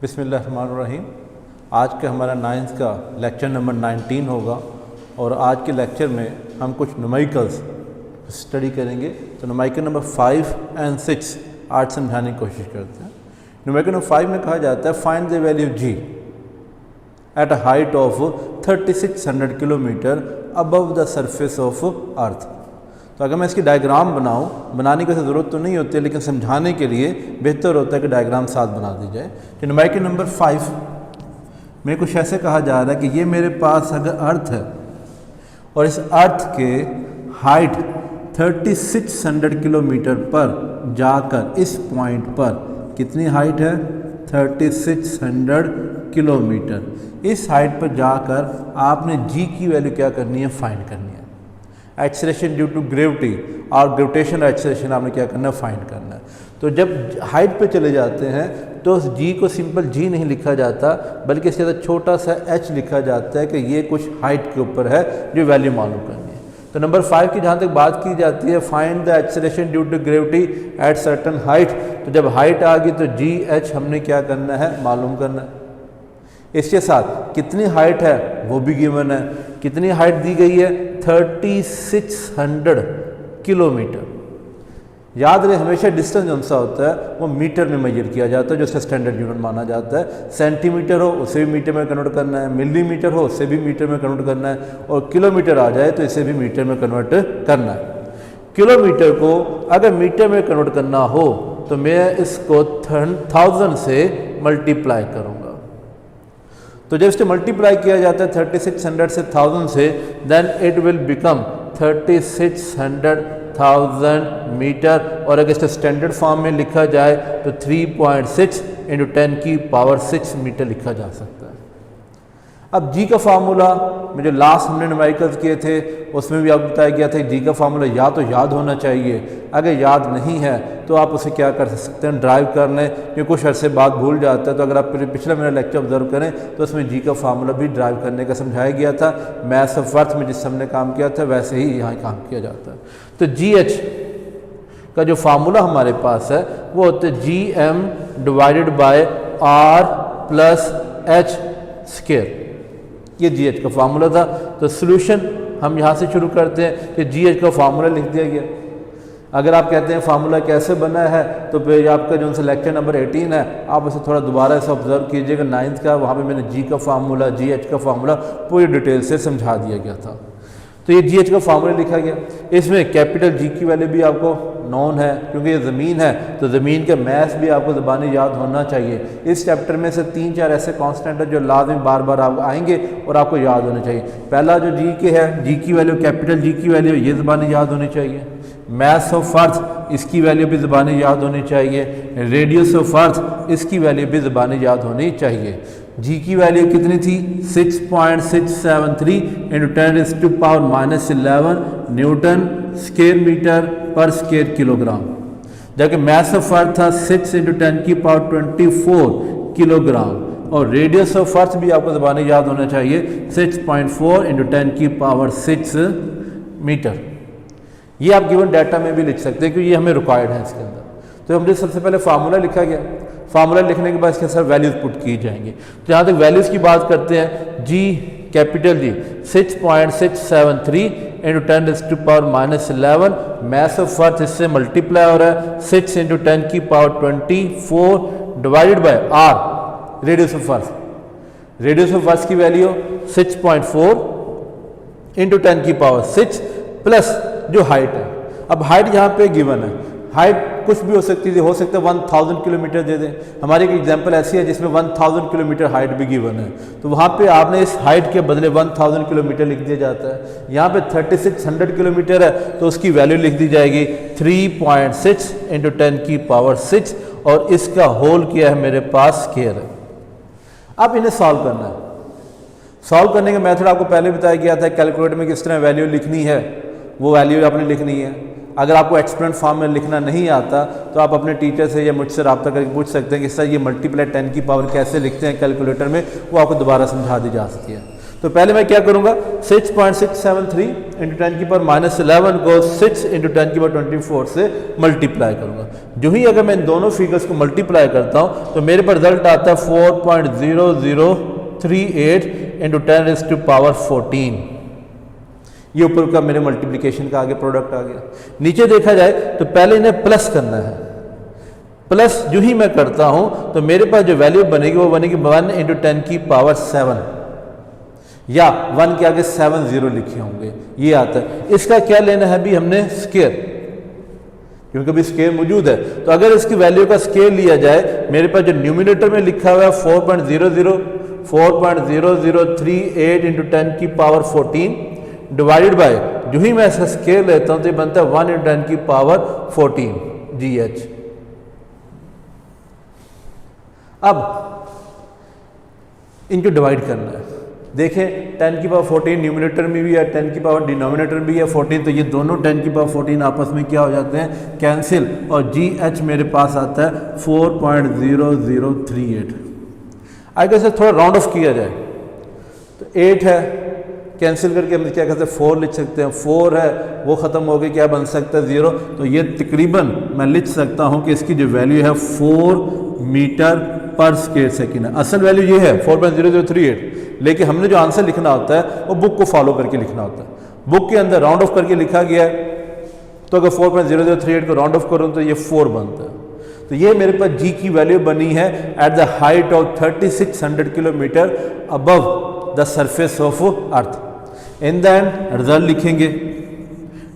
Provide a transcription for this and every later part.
बिस्मिल्लाहिर्रहमानिर्रहीम। आज का हमारा 9th का लेक्चर नंबर 19 होगा और आज के लेक्चर में हम कुछ न्यूमेरिकल्स स्टडी करेंगे। तो न्यूमेरिकल नंबर 5 और 6 आज समझाने की कोशिश करते हैं। न्यूमेरिकल नंबर 5 में कहा जाता है find the value G at a height of 3600 kilometre above the surface of earth. तो अगर मैं इसकी डायग्राम बनाने की ज़रूरत तो नहीं होती है, लेकिन समझाने के लिए बेहतर होता है कि डायग्राम साथ बना दी जाए। तो न्यूमेरिकल नंबर 5 में कुछ ऐसे कहा जा रहा है कि ये मेरे पास अगर अर्थ है और इस अर्थ के हाइट 3600 किलोमीटर पर जाकर इस पॉइंट पर कितनी हाइट है 3600 किलोमीटर। इस हाइट पर जाकर आपने जी की वैल्यू क्या करनी है, फाइंड करनी है। एक्सेलरेशन ड्यू टू ग्रेविटी और ग्रेविटेशनल एक्सेलरेशन आपने क्या करना है, फाइंड करना है। तो जब हाइट पे चले जाते हैं तो उस जी को सिंपल जी नहीं लिखा जाता, बल्कि इसके साथ छोटा सा एच लिखा जाता है कि ये कुछ हाइट के ऊपर है जो वैल्यू मालूम करनी है। तो नंबर 5 की जहाँ तक बात की जाती है, find the acceleration due to gravity at certain height. तो जब हाइट आ गई तो जी एच हमने क्या करना है, मालूम करना है। इसके साथ कितनी हाइट है वो भी गिवन है। कितनी हाइट दी गई है 3600 किलोमीटर। याद रहे हमेशा डिस्टेंस जो सा होता है वो मीटर में मेजर किया जाता है, जो उसका स्टैंडर्ड यूनिट माना जाता है। सेंटीमीटर हो उसे भी मीटर में कन्वर्ट करना है, मिलीमीटर हो उसे भी मीटर में कन्वर्ट करना है, और किलोमीटर आ जाए तो इसे भी मीटर में कन्वर्ट करना है। किलोमीटर को अगर मीटर में कन्वर्ट करना हो तो मैं इसको 1000 से मल्टीप्लाई करूँगा। तो जब इससे मल्टीप्लाई किया जाता है 3600 से 1000 से, then it will become 3600,000 metre. और अगर इसका स्टैंडर्ड फॉर्म में लिखा जाए तो 3.6 × 10⁶ मीटर लिखा जा सकता है। अब जी का फार्मूला में जो लास्ट हमने न्यूमेरिकल्स किए थे उसमें भी आपको बताया गया था जी का फार्मूला या तो याद होना चाहिए, अगर याद नहीं है तो आप उसे क्या कर सकते हैं, ड्राइव कर लें, क्योंकि कुछ अर्से बाद भूल जाता है। तो अगर आप पिछला मेरा लेक्चर ऑब्जर्व करें तो उसमें जी का फार्मूला भी ड्राइव करने का समझाया गया था। मैथ्स ऑफ अर्थ में जिस हमने काम किया था वैसे ही यहाँ काम किया जाता है। तो जी एच का जो फार्मूला हमारे पास है वो होता है GM divided by R plus H square. ये जी एच का फार्मूला था। तो सोल्यूशन हम यहाँ से शुरू करते हैं कि जी एच का फार्मूला लिख दिया गया। अगर आप कहते हैं फार्मूला कैसे बना है तो फिर आपका जो उनसे लेक्चर नंबर 18 है आप उसे थोड़ा दोबारा से ऑब्जर्व कीजिएगा। 9th का वहाँ पे मैंने जी का फार्मूला, जी एच का फार्मूला पूरी डिटेल से समझा दिया गया था। तो ये जी एच का फार्मूला लिखा गया। इसमें कैपिटल जी की वैल्यू भी आपको नॉन है, क्योंकि ये ज़मीन है तो ज़मीन के मैथ्स भी आपको ज़बानी याद होना चाहिए। इस चैप्टर में से 3-4 ऐसे कांस्टेंट है जो लाजमी बार बार आप आएंगे और आपको याद होने चाहिए। पहला जो जी के है, जी की वैल्यू कैपिटल जी की वैल्यू ये ज़बानी याद होनी चाहिए। मैथ्स ऑफ अर्थ इसकी वैल्यू भी ज़बानी याद होनी चाहिए। रेडियस ऑफ अर्थ इसकी वैल्यू भी ज़बानी याद होनी चाहिए। जी की वैल्यू कितनी थी 6.673 × 10⁻⁻11 Newton square metre per square kilogram, जबकि मैथ्स ऑफ अर्थ था 6 × 10⁻24 किलोग्राम। और रेडियस ऑफ अर्थ भी आपको ज़बानी याद होना चाहिए 6.4 × 10⁻6 मीटर। ये आप गिवन डाटा में भी लिख सकते हैं क्योंकि ये हमें रिक्वायर्ड है इसके अंदर। तो हमने सबसे पहले फार्मूला लिखा गया। फार्मूला लिखने के बाद इसके साथ वैल्यूज पुट की जाएंगी। तो जहाँ तक वैल्यूज़ की बात करते हैं, G capital G 6.673 × 10⁻⁻11 maths of earth इससे मल्टीप्लाई हो रहा है 6 × 10⁻24 divided by R radius of earth. Radius of earth की वैल्यू 6.4 × 10⁻6 प्लस जो हाइट है। अब हाइट यहाँ पे गिवन है, हाइट कुछ भी हो सकती है, हो सकता है 1000 किलोमीटर दे दें। हमारी एक एग्जांपल ऐसी है जिसमें 1000 किलोमीटर हाइट भी गिवन है, तो वहाँ पे आपने इस हाइट के बदले 1000 किलोमीटर लिख दिया जाता है। यहाँ पे 3600 किलोमीटर है तो उसकी वैल्यू लिख दी जाएगी 3.6 × 10⁻6 और इसका होल किया है मेरे पास स्क्वायर है। अब इन्हें सॉल्व करना है। सॉल्व करने का मेथड आपको पहले बताया गया था, कैलकुलेटर में किस तरह वैल्यू लिखनी है वो वैल्यू आपने लिखनी है। अगर आपको एक्सपोनेंट फॉर्म में लिखना नहीं आता तो आप अपने टीचर से या मुझसे रब्ता करके पूछ सकते हैं कि सर ये मल्टीप्लाई 10 की पावर कैसे लिखते हैं कैलकुलेटर में, वो आपको दोबारा समझा दी जा सकती है। तो पहले मैं क्या करूंगा 6.673 इंटू 10 की पावर -11 को 6 इंटू 10 की पावर 24 से मल्टीप्लाई करूंगा। जो ही अगर मैं इन दोनों फिगर्स को मल्टीप्लाई करता हूं तो मेरे पर रिजल्ट आता है 4.0038 इंटू 10⁻14। ये ऊपर का मेरे मल्टीप्लिकेशन का आगे प्रोडक्ट आ गया। नीचे देखा जाए तो पहले इन्हें प्लस करना है। प्लस जो ही मैं करता हूं तो मेरे पास जो वैल्यू बनेगी वो बनेगी 1 इंटू 10 की पावर 7 या 1 के आगे 7 0 लिखे होंगे, ये आता है। इसका क्या लेना है अभी हमने स्केयर, क्योंकि अभी स्केयर मौजूद है। तो अगर इसकी वैल्यू का स्केयर लिया जाए, मेरे पास जो न्यूमिनेटर में लिखा हुआ है 4.0038 इंटू 10 की पावर 14 डिवाइडेड बाय, जो ही मैं इसका स्केयर लेता हूं तो ये बनता है 1 इंटू 10 की पावर 14 GH। अब इनको डिवाइड करना है। देखें 10 की पावर 14 न्यूमिनेटर में भी है, 10 की पावर डिनोमिनेटर में भी है 14, तो ये दोनों 10 की पावर 14 आपस में क्या हो जाते हैं, कैंसिल, और GH मेरे पास आता है 4.0038। अगर इसे थोड़ा राउंड ऑफ किया जाए तो 8 है, कैंसिल करके हम क्या कहते हैं 4 लिख सकते हैं, 4 है वो ख़त्म हो गई, क्या बन सकता है 0। तो ये तकरीबन मैं लिख सकता हूँ कि इसकी जो वैल्यू है 4 मीटर पर स्क्वायर सेकेंड है। असल वैल्यू ये है 4.0038, लेकिन हमने जो आंसर लिखना होता है वो बुक को फॉलो करके लिखना होता है। बुक के अंदर राउंड ऑफ करके लिखा गया है, तो अगर 4.0038 को राउंड ऑफ करूँ तो ये 4 बनता है। तो ये मेरे पास जी की वैल्यू बनी है at the height of 3600 kilometre above the surface of earth. In the and result लिखेंगे।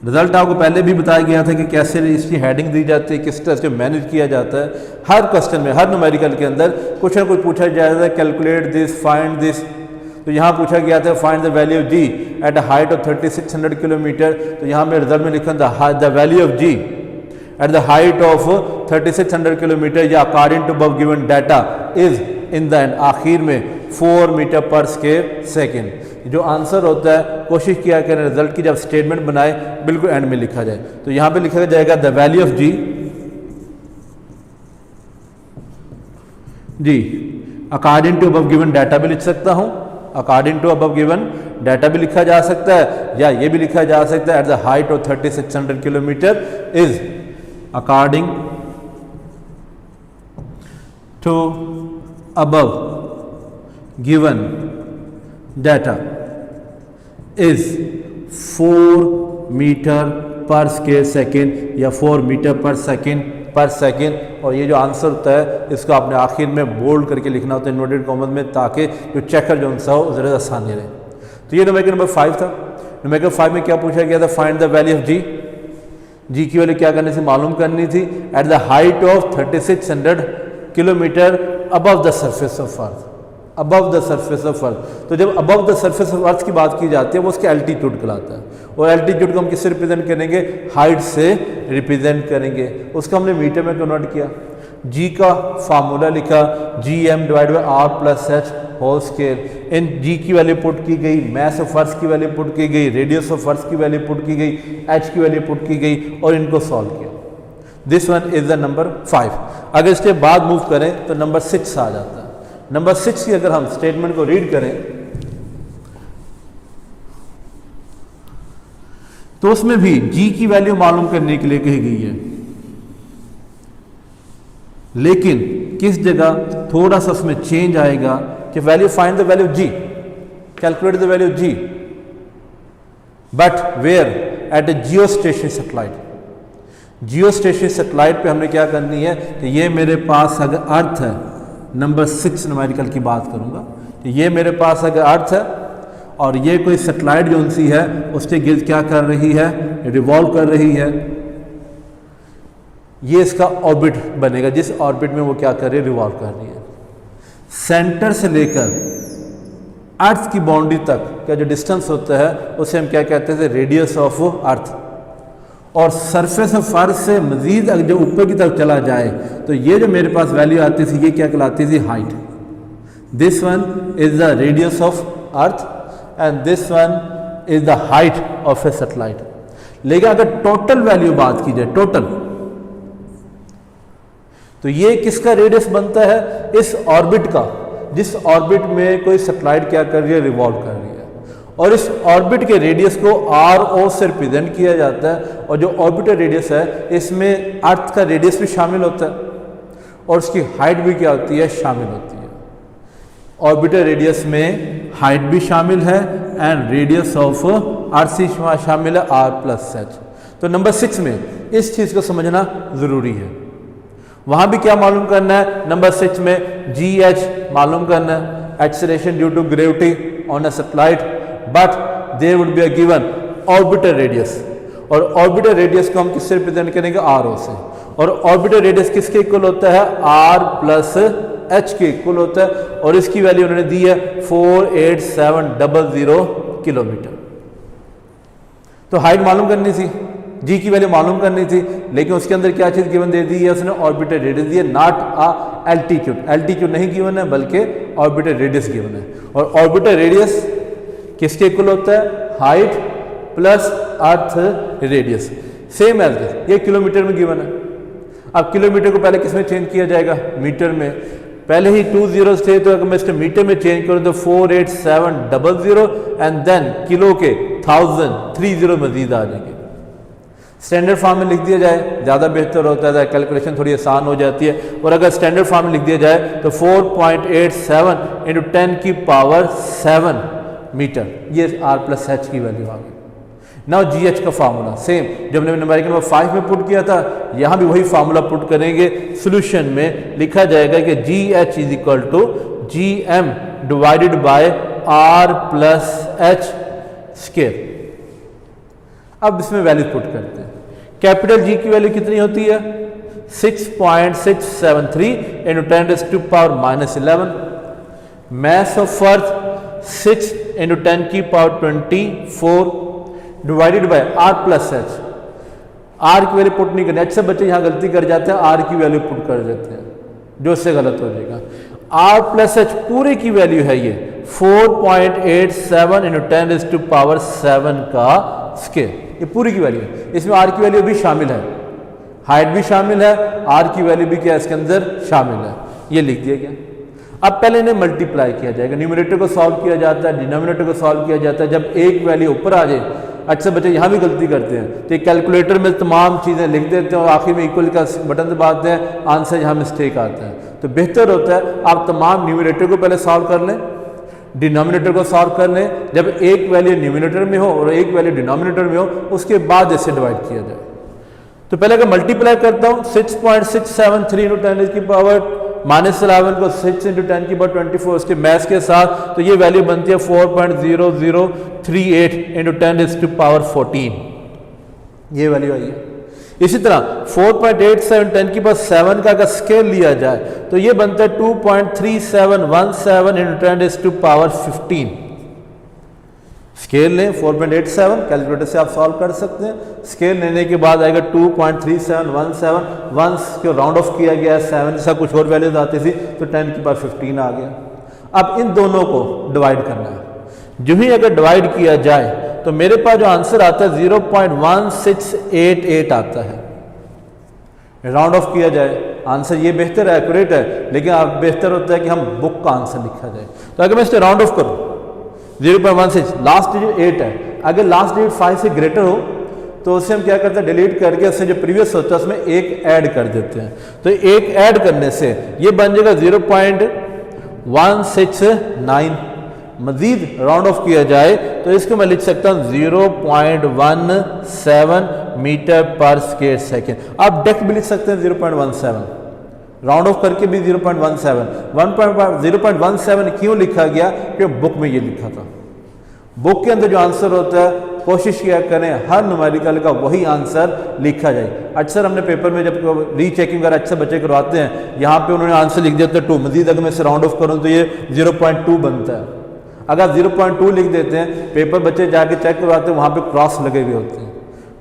रिजल्ट आपको पहले भी बताया गया था कि कैसे इसकी हेडिंग दी जाती है, किस तरह से मैनेज किया जाता है। हर क्वेश्चन में, हर न्यूमेरिकल के अंदर कुछ ना कुछ पूछा जाता है, कैलकुलेट दिस, फाइंड दिस। तो यहाँ पूछा गया था find the value of G at a height of 3600 kilometre. तो यहाँ मेरे रिजल्ट में लिखा था the value of G at the height of 3600 kilometre या according to above given data is in the end, आखिर में 4 मीटर पर स्क्वायर सेकेंड। जो आंसर होता है कोशिश किया करें रिजल्ट की जब स्टेटमेंट बनाए बिल्कुल एंड में लिखा जाए। तो यहाँ पे लिखा जाएगा the value of G according to above given data भी लिख सकता हूँ, according to above given data भी लिखा जा सकता है, या ये भी लिखा जा सकता है at the height of 3600 kilometre is according to above given data is 4 metre per square second या 4 मीटर पर सेकेंड। और ये जो आंसर होता है इसको आपने आखिर में बोल्ड करके लिखना होता है इन्वर्टेड कॉमन में, ताकि जो चेकर जो सा हो ज़रा आसानी रहे। तो ये न्यूमेरिकल नंबर 5 था। न्यूमेरिकल 5 में क्या पूछा गया था, फाइंड द वैल्यू ऑफ जी की वैल्यू क्या करनी थी, मालूम करनी थी eight the height of 3600 kilometre above the surface of earth, above the surface of earth. तो जब above the surface of earth की बात की जाती है वो उसके एल्टीट्यूड कहलाता है, और एल्टीट्यूड को हम किससे रिप्रेजेंट करेंगे, हाइट से रिप्रेजेंट करेंगे। उसको हमने मीटर में कन्वर्ट किया, जी का फार्मूला लिखा GM divide by R plus H whole square. इन जी की वैल्यू पुट की गई, मैस ऑफ अर्थ की वैल्यू पुट की गई, रेडियस ऑफ अर्थ की वैल्यू पुट की गई, H की वैल्यू पुट की गई, और इनको सॉल्व किया। This one is the number 5। अगर इसके बाद मूव करें तो नंबर 6 आ जाता है। नंबर 6 की अगर हम स्टेटमेंट को रीड करें तो उसमें भी जी की वैल्यू मालूम करने के लिए कही गई है, लेकिन किस जगह थोड़ा सा उसमें चेंज आएगा कि value find the value G, calculate the value G, but where at a geostationary satellite. Geostationary satellite पे हमने क्या करनी है कि ये मेरे पास अगर अर्थ है, नंबर 6 न्यूमेरिकल की बात करूंगा, तो ये मेरे पास अगर अर्थ है और ये कोई सैटेलाइट जो सी है उसके गिर्द क्या कर रही है, रिवॉल्व कर रही है। ये इसका ऑर्बिट बनेगा, जिस ऑर्बिट में वो क्या कर रही है, रिवॉल्व कर रही है। सेंटर से लेकर अर्थ की बाउंड्री तक का जो डिस्टेंस होता है उसे हम क्या कहते हैं, रेडियस ऑफ अर्थ। और सरफेस ऑफ अर्थ से मजीद जो ऊपर की तरफ चला जाए तो ये जो मेरे पास वैल्यू आती थी ये क्या कहलाती थी, height. This one is the radius of earth and this one is the height of A satellite. लेकिन अगर टोटल वैल्यू बात की जाए, टोटल, तो ये किसका रेडियस बनता है, इस ऑर्बिट का, जिस ऑर्बिट में कोई सैटेलाइट क्या कर रही है, रिवॉल्व कर रही है। और इस ऑर्बिट के रेडियस को आर ओ से रिप्रेजेंट किया जाता है। और जो ऑर्बिटर रेडियस है इसमें अर्थ का रेडियस भी शामिल होता है और उसकी हाइट भी क्या होती है, शामिल होती है। ऑर्बिटर रेडियस में हाइट भी शामिल है एंड रेडियस ऑफ अर्थ भी शामिल है, आर प्लस एच। तो नंबर 6 में इस चीज़ को समझना ज़रूरी है। वहाँ भी क्या मालूम करना है, नंबर 6 में जी एच मालूम करना है, acceleration due to gravity on a satellite, but there would be a given orbiter radius. और ऑर्बिटर रेडियस को हम किससे रिप्रेजेंट करेंगे, आर ओ से। और ऑर्बिटर रेडियस किसके इक्वल होता है, आर प्लस एच के इक्वल होता है। और इसकी वैल्यू उन्होंने दी है 48700 किलोमीटर। तो हाइट मालूम करनी थी, जी की वैल्यू मालूम करनी थी, लेकिन उसके अंदर क्या चीज़ गिवन दे दी है उसने, ऑर्बिटर रेडियस दी है, नॉट अ एल्टीट्यूड। एल्टीट्यूड नहीं गिवन है बल्कि ऑर्बिटर रेडियस गिवन है। और ऑर्बिटर रेडियस किसके इक्वल होता है, height plus earth radius, same as this. ये किलोमीटर में गिवन है। अब किलोमीटर को पहले किस में चेंज किया जाएगा, मीटर में। पहले ही 2 zeros थे, तो अगर मैं इसको मीटर में चेंज करूँ तो 48700 एंड देन किलो के 1000 3 0 मजीद आ जाएंगे। स्टैंडर्ड फॉर्म में लिख दिया जाए ज़्यादा बेहतर होता है, कैलकुलेशन थोड़ी आसान हो जाती है। और अगर स्टैंडर्ड फॉर्म में लिख दिया जाए तो 4.87 × 10⁻7 मीटर, ये आर प्लस एच की वैल्यू आ गई। नाउ जी एच का फार्मूला सेम जो हमने न्यूमेरिकल नंबर 5 में पुट किया था, यहाँ भी वही फार्मूला पुट करेंगे। सोल्यूशन में लिखा जाएगा कि G H is equal to G M divided by R plus H square. अब इसमें वैल्यू पुट करते हैं। कैपिटल जी की वैल्यू कितनी होती है, 6.673 × 10⁻11। Mass of earth 6 × 10⁻24 divided by R plus H. R की वैल्यू पुट नहीं करनी, अच्छे बच्चे यहाँ गलती कर जाते हैं, आर की वैल्यू पुट कर देते हैं, जो उससे गलत हो जाएगा। आर प्लस एच पूरे की वैल्यू है ये 4.87 × 10⁻7 का स्क्वायर, ये पूरी की वैल्यू है। इसमें आर की वैल्यू भी शामिल है, हाइट भी शामिल है, आर की वैल्यू भी क्या इसके अंदर शामिल है, ये लिख दिया गया। अब पहले इन्हें मल्टीप्लाई किया जाएगा, न्यूमरेटर को सॉल्व किया जाता है, डिनोमिनेटर को सॉल्व किया जाता है। जब एक वैल्यू ऊपर आ जाए, अच्छे बच्चे यहाँ भी गलती करते हैं, तो कैलकुलेटर में तमाम चीज़ें लिख देते हैं और आखिर में इक्वल का बटन दबाते हैं, आंसर यहाँ मिस्टेक आता है। तो बेहतर होता है आप तमाम न्यूमरेटर को पहले सॉल्व कर लें, डिनोमिनेटर को सॉल्व कर लें। जब एक वैल्यू न्यूमरेटर में हो और एक वैल्यू डिनोमिनेटर में हो, उसके बाद इसे डिवाइड किया जाए। तो पहले अगर मल्टीप्लाई करता हूँ 6.673 × 10⁻11 को 6 × 10⁻24 उसके मैथ्स के साथ, तो ये वैल्यू बनती है 4.0038 × 10⁻14। ये वैल्यू आई है। इसी तरह 4.87 10⁻7 का अगर स्केल लिया जाए तो ये बनता है 2.3717 × 10⁻15। स्केल लें 4.87, कैलकुलेटर से आप सॉल्व कर सकते हैं। स्केल लेने के बाद आएगा 2.3717, वंस को राउंड ऑफ किया गया, 7 जैसा कुछ और वैल्यूज आती थी तो 10⁻15 आ गया। अब इन दोनों को डिवाइड करना है। जो ही अगर डिवाइड किया जाए तो मेरे पास जो आंसर आता है 0.1688 आता है। राउंड ऑफ किया जाए, आंसर ये बेहतर है, एक्यूरेट है, लेकिन आप बेहतर होता है कि हम बुक का आंसर लिखा जाए। तो अगर मैं इसे राउंड ऑफ करूँ 0.16, लास्ट डिजिट 8 है, अगर लास्ट डिजिट 5 से ग्रेटर हो तो उसे हम क्या करते हैं, डिलीट करके उससे जो प्रीवियस होता है उसमें एक ऐड कर देते हैं। तो एक ऐड करने से ये बन जाएगा 0.169। मजीद राउंड ऑफ किया जाए तो इसको मैं लिख सकता हूँ 0.17 मीटर पर स्क्वायर सेकेंड। आप डायरेक्ट भी लिख सकते हैं 0.17, राउंड ऑफ करके भी 0.17। 0.17 क्यों लिखा गया, क्योंकि बुक में ये लिखा था। बुक के अंदर जो आंसर होता है कोशिश किया करें हर न्यूमेरिकल का वही आंसर लिखा जाए। अक्सर हमने पेपर में जब रीचेकिंग वगैरह अच्छे बच्चे करवाते हैं, यहाँ पे उन्होंने आंसर लिख दिया था 2, मजीद अगर मैं इसे राउंड ऑफ करूँ तो ये 0.2 बनता है। अगर आप 0.2 लिख देते हैं, पेपर बच्चे जाके चेक करवाते हैं, वहाँ पे क्रॉस लगे हुए होते हैं।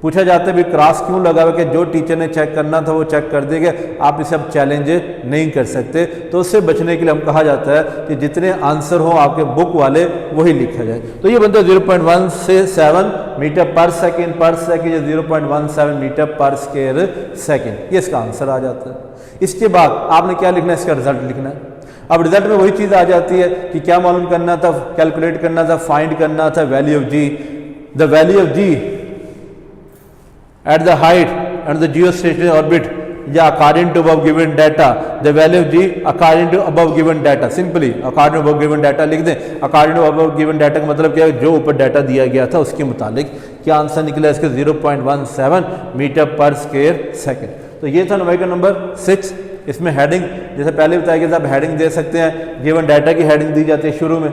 पूछा जाता है भी क्रॉस क्यों लगा हुआ, कि जो टीचर ने चेक करना था वो चेक कर देगा, आप इसे अब चैलेंज नहीं कर सकते। तो उससे बचने के लिए हम कहा जाता है कि जितने आंसर हो आपके बुक वाले वही लिखा जाए। तो ये बनता है 0.17 मीटर पर सेकेंड या 0.17 मीटर पर स्क्वायर सेकेंड, ये इसका आंसर आ जाता है। इसके बाद आपने क्या लिखना है, इसका रिजल्ट लिखना है। अब रिजल्ट में वही चीज़ आ जाती है कि क्या मालूम करना था, कैलकुलेट करना था, फाइंड करना था value of G, the value of G at the height and the geostationary orbit या according to above given data, the value of G according to above given data, simply according to above given data लिख दें। According to above given data का मतलब क्या है, जो ऊपर data दिया गया था उसके मुताबिक क्या आंसर निकला इसके 0.17 मीटर पर स्क्वायर सेकंड। तो ये था न्यूमेरिकल नंबर 6। इसमें हेडिंग जैसे पहले बताया गया था, आप हेडिंग दे सकते हैं, गिवन डाटा की हेडिंग दी जाती है शुरू में,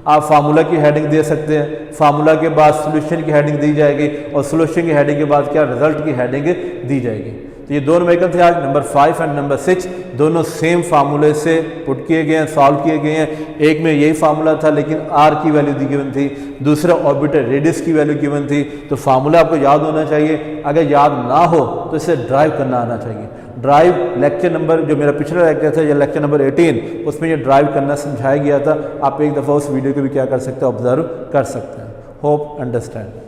आप फार्मूला की हेडिंग दे सकते हैं, फार्मूला के बाद सॉल्यूशन की हेडिंग दी जाएगी और सॉल्यूशन की हेडिंग के बाद क्या रिजल्ट की हेडिंग दी जाएगी। तो ये दो न्यूमेरिकल थे आज, नंबर 5 एंड नंबर 6, दोनों सेम फार्मूले से पुट किए गए हैं, सॉल्व किए गए हैं। एक में यही फार्मूला था लेकिन आर की वैल्यू दी गिवन थी, दूसरा ऑर्बिटल रेडियस की वैल्यू गिवन थी। तो फार्मूला आपको याद होना चाहिए, अगर याद ना हो तो इसे ड्राइव करना आना चाहिए। ड्राइव लेक्चर नंबर जो मेरा पिछला लेक्चर था या लेक्चर नंबर 18, उसमें ये ड्राइव करना समझाया गया था। आप एक दफ़ा उस वीडियो को भी क्या कर सकते हैं, ऑब्जर्व कर सकते हैं। Hope understand.